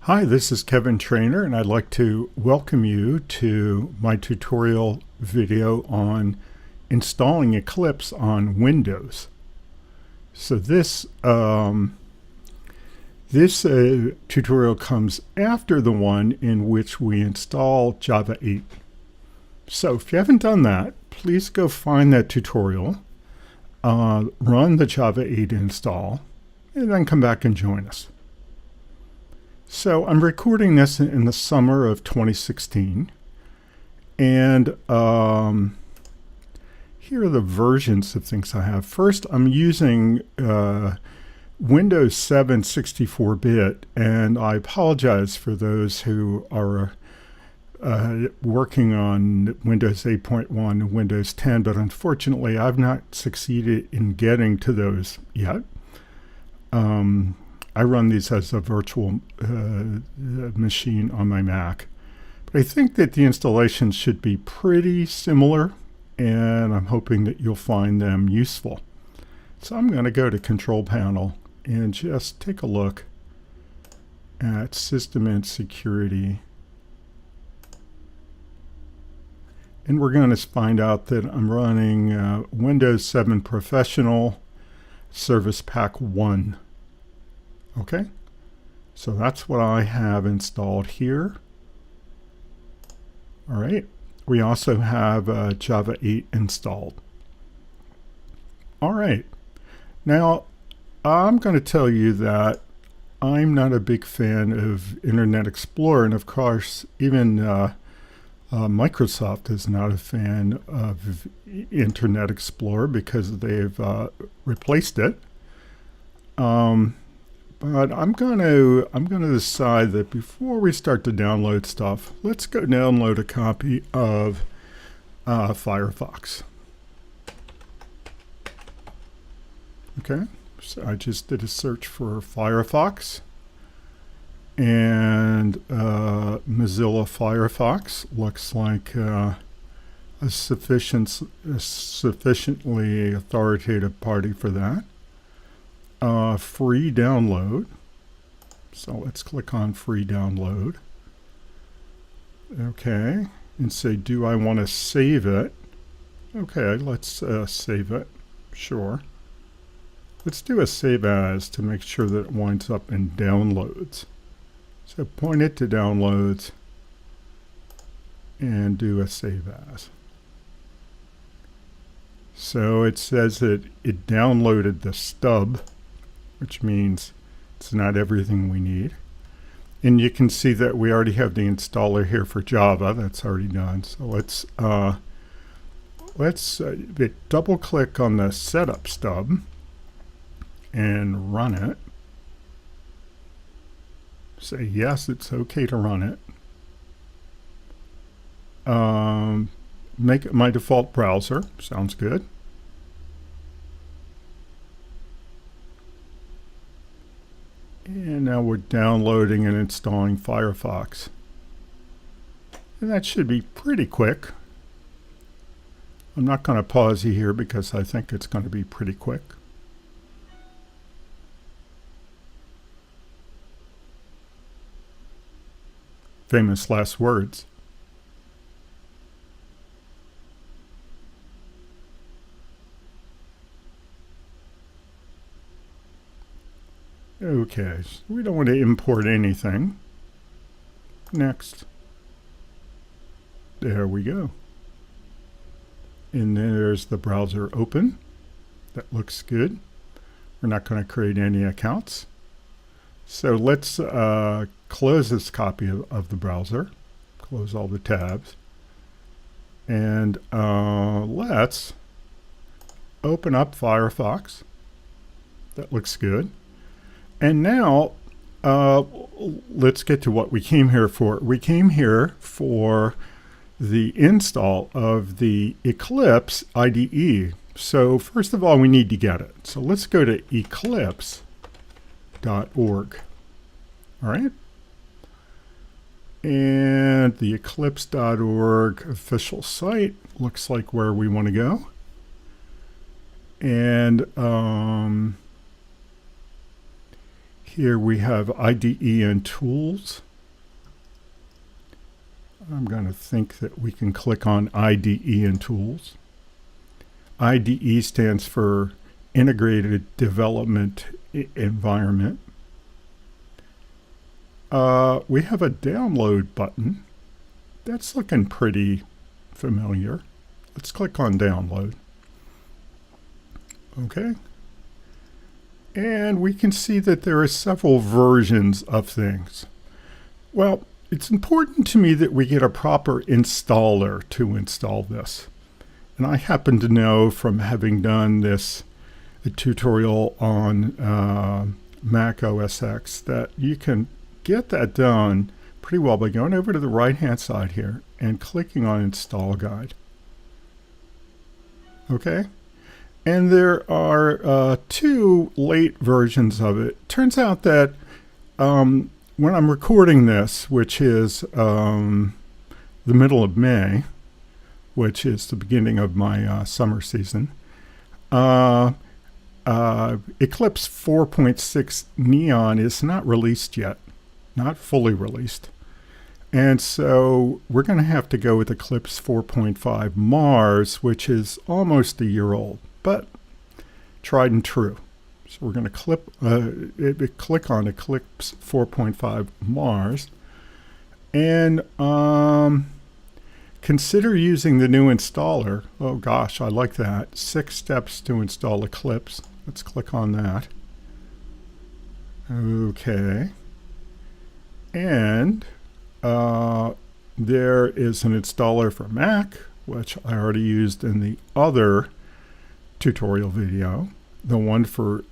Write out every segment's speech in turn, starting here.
Hi, this is Kevin Trainer, and I'd like to welcome you to my tutorial video on installing Eclipse on Windows. So this tutorial comes after the one in which we install Java 8. So if you haven't done that, please go find that tutorial, run the Java 8 install, and then come back and join us. So I'm recording this in the summer of 2016, and here are the versions of things I have. First, I'm using Windows 7 64-bit, and I apologize for those who are working on Windows 8.1 and Windows 10, but unfortunately I've not succeeded in getting to those yet. I run these as a virtual machine on my Mac. But I think that the installations should be pretty similar, and I'm hoping that you'll find them useful. So I'm going to go to Control Panel and just take a look at System and Security. And we're going to find out that I'm running Windows 7 Professional Service Pack 1. Okay, so that's what I have installed here. All right, we also have Java 8 installed. All right, now I'm going to tell you that I'm not a big fan of Internet Explorer, and of course even Microsoft is not a fan of Internet Explorer because they've replaced it. But I'm gonna decide that before we start to download stuff, let's go download a copy of Firefox. Okay, so I just did a search for Firefox, and Mozilla Firefox looks like a sufficiently authoritative party for that. Free download. So let's click on free download. Okay, and say, do I want to save it? Okay, let's save it. Sure. Let's do a save as to make sure that it winds up in downloads. So point it to downloads and do a save as. So it says that it downloaded the stub, which means it's not everything we need. And you can see that we already have the installer here for Java. That's already done. So let's double click on the setup stub and run it. Say yes, it's okay to run it. Make it my default browser. Sounds good. And now we're downloading and installing Firefox. And that should be pretty quick. I'm not going to pause you here because I think it's going to be pretty quick. Famous last words. Okay, so we don't want to import anything. Next. There we go. And there's the browser open. That looks good. We're not going to create any accounts. So let's close this copy of the browser. Close all the tabs. And let's open up Firefox. That looks good. And now, let's get to what we came here for. We came here for the install of the Eclipse IDE. So first of all, we need to get it. So let's go to eclipse.org. All right. And the eclipse.org official site looks like where we want to go. And here we have IDE and tools. I'm going to think that we can click on IDE and tools. IDE stands for Integrated Development Environment. We have a download button. That's looking pretty familiar. Let's click on download. Okay. And we can see that there are several versions of things. Well, it's important to me that we get a proper installer to install this. And I happen to know from having done this tutorial on Mac OS X that you can get that done pretty well by going over to the right-hand side here and clicking on Install Guide. Okay? And there are two late versions of it. Turns out that when I'm recording this, which is the middle of May, which is the beginning of my summer season, Eclipse 4.6 Neon is not released yet, not fully released. And so we're going to have to go with Eclipse 4.5 Mars, which is almost a year old, but tried and true. So we're going to click on Eclipse 4.5 Mars and consider using the new installer. Oh gosh, I like that. 6 steps to install Eclipse. Let's click on that. Okay. And there is an installer for Mac, which I already used in the other tutorial video. The one for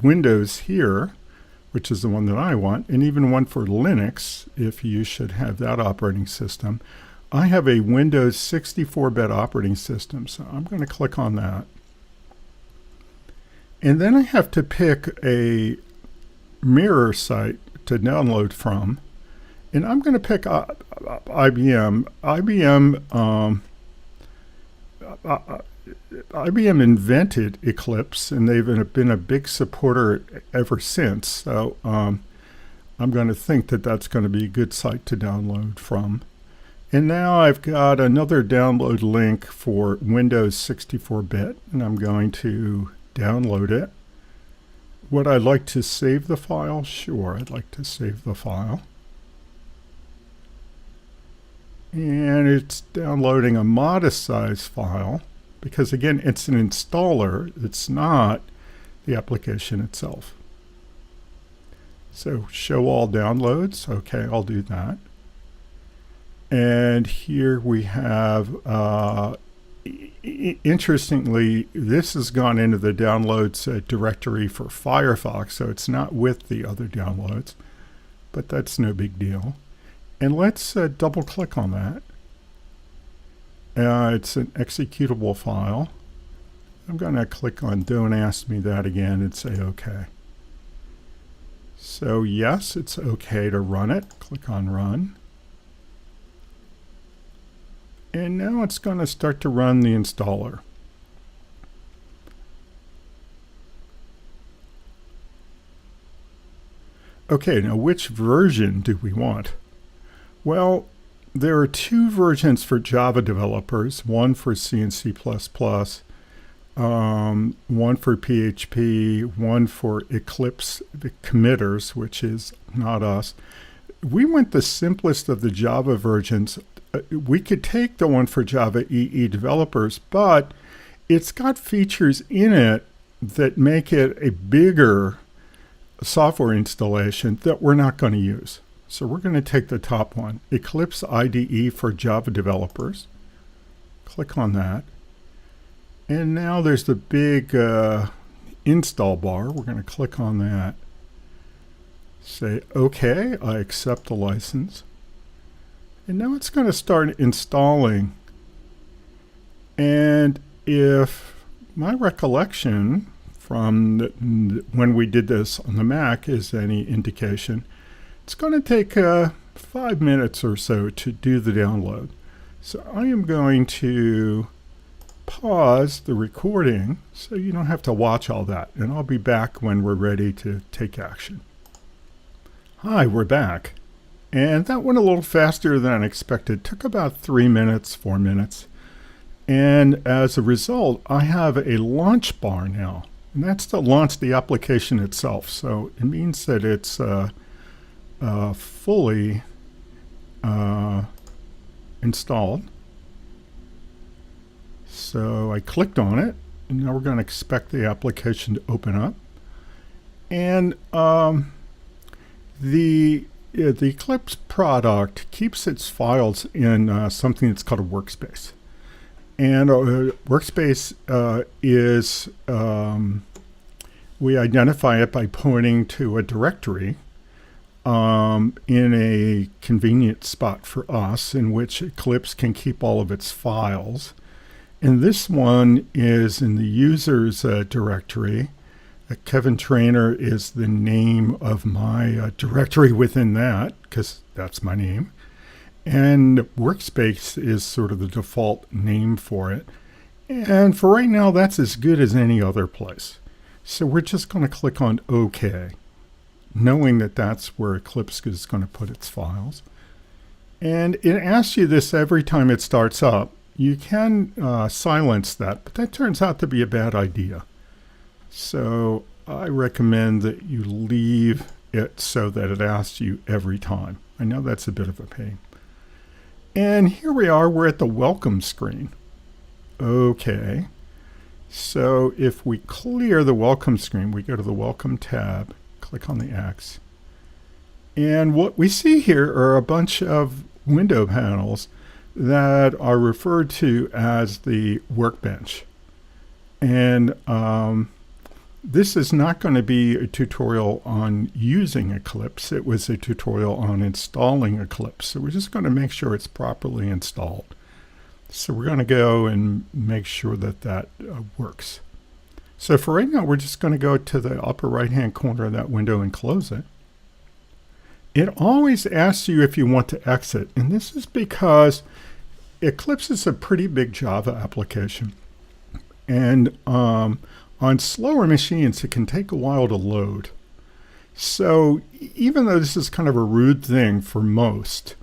Windows here, which is the one that I want, and even one for Linux, if you should have that operating system. I have a Windows 64-bit operating system, so I'm going to click on that. And then I have to pick a mirror site to download from. And I'm going to pick IBM. IBM invented Eclipse, and they've been a big supporter ever since. So I'm going to think that that's going to be a good site to download from. And now I've got another download link for Windows 64-bit, and I'm going to download it. Would I like to save the file? Sure, I'd like to save the file. And it's downloading a modest size file because, again, it's an installer. It's not the application itself. So show all downloads. Okay, I'll do that. And here we have, interestingly, this has gone into the downloads directory for Firefox, so it's not with the other downloads, but that's no big deal. And let's double click on that. It's an executable file. I'm going to click on Don't Ask Me That Again and say OK. So yes, it's OK to run it. Click on Run. And now it's going to start to run the installer. Okay, now which version do we want? Well, there are 2 versions for Java developers, one for C and C++, one for PHP, one for Eclipse the committers, which is not us. We went the simplest of the Java versions. We could take the one for Java EE developers, but it's got features in it that make it a bigger software installation that we're not going to use. So we're going to take the top one, Eclipse IDE for Java developers. Click on that. And now there's the big install bar. We're going to click on that. Say, OK, I accept the license. And now it's going to start installing. And if my recollection from when we did this on the Mac is any indication, it's going to take 5 minutes or so to do the download. So I am going to pause the recording so you don't have to watch all that, and I'll be back when we're ready to take action. Hi, we're back. And that went a little faster than expected. Took about 3 minutes, 4 minutes. And as a result, I have a launch bar now. And that's to launch the application itself. So it means that it's fully installed. So I clicked on it. And now we're going to expect the application to open up. And the Eclipse product keeps its files in something that's called a workspace. And a workspace is, we identify it by pointing to a directory in a convenient spot for us in which Eclipse can keep all of its files. And this one is in the users directory. Kevin Trainer is the name of my directory within that, because that's my name. And workspace is sort of the default name for it. And for right now, that's as good as any other place. So we're just going to click on OK, knowing that that's where Eclipse is going to put its files. And it asks you this every time it starts up. You can silence that, but that turns out to be a bad idea. So I recommend that you leave it so that it asks you every time. I know that's a bit of a pain. And here we are, we're at the welcome screen. Okay. So if we clear the welcome screen, we go to the welcome tab, click on the X. And what we see here are a bunch of window panels that are referred to as the workbench. And this is not going to be a tutorial on using Eclipse. It was a tutorial on installing Eclipse. So we're just going to make sure it's properly installed. So we're going to go and make sure that that works. So for right now, we're just going to go to the upper right-hand corner of that window and close it. It always asks you if you want to exit. And this is because Eclipse is a pretty big Java application. And on slower machines, it can take a while to load. So even though this is kind of a rude thing for most,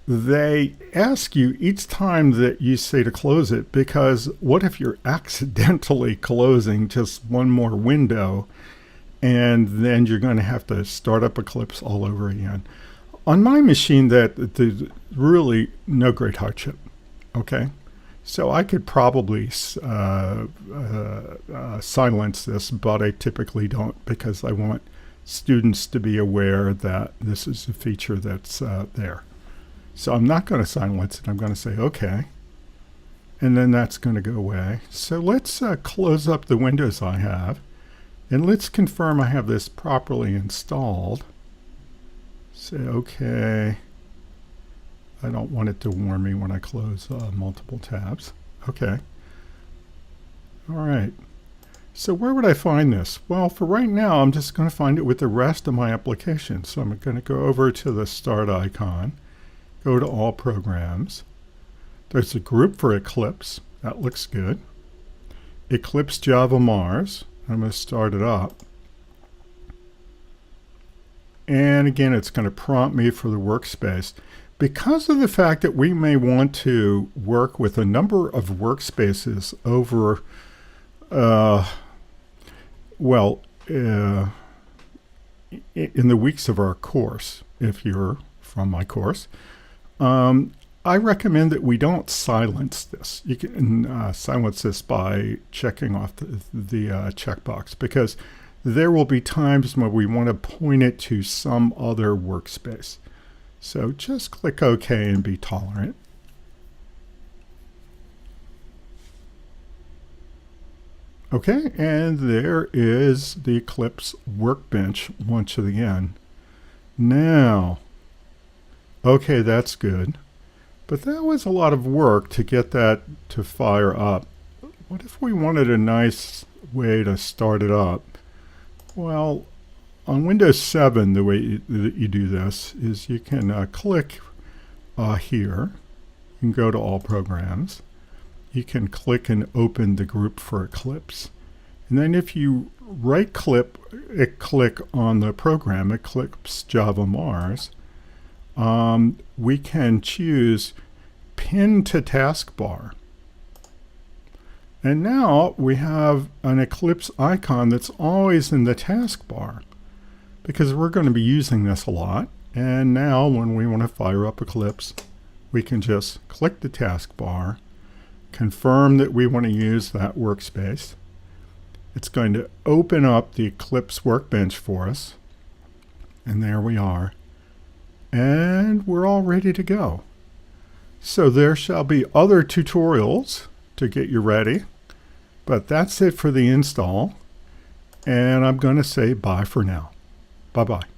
they ask you each time that you say to close it, because what if you're accidentally closing just one more window and then you're going to have to start up Eclipse all over again. On my machine, there's really no great hardship. Okay. So I could probably silence this, but I typically don't, because I want students to be aware that this is a feature that's there. So I'm not going to silence it. I'm going to say OK. And then that's going to go away. So let's close up the windows I have. And let's confirm I have this properly installed. Say OK. I don't want it to warn me when I close multiple tabs. Okay. All right. So where would I find this? Well, for right now, I'm just going to find it with the rest of my application. So I'm going to go over to the Start icon, go to All Programs. There's a group for Eclipse. That looks good. Eclipse Java Mars. I'm going to start it up. And again, it's going to prompt me for the workspace. Because of the fact that we may want to work with a number of workspaces over, in the weeks of our course, if you're from my course, I recommend that we don't silence this. You can silence this by checking off the checkbox, because there will be times when we want to point it to some other workspace. So just click OK and be tolerant. Okay, and there is the Eclipse workbench once again. Now, okay, that's good. But that was a lot of work to get that to fire up. What if we wanted a nice way to start it up? Well, on Windows 7, the way that you do this is you can click here. You can go to All Programs. you can click and open the group for Eclipse. And then if you click on the program, Eclipse Java Mars, we can choose Pin to Taskbar. And now we have an Eclipse icon that's always in the taskbar, because we're going to be using this a lot. And now when we want to fire up Eclipse, we can just click the taskbar, confirm that we want to use that workspace. It's going to open up the Eclipse workbench for us. And there we are. And we're all ready to go. So there shall be other tutorials to get you ready. But that's it for the install. And I'm going to say bye for now. Bye-bye.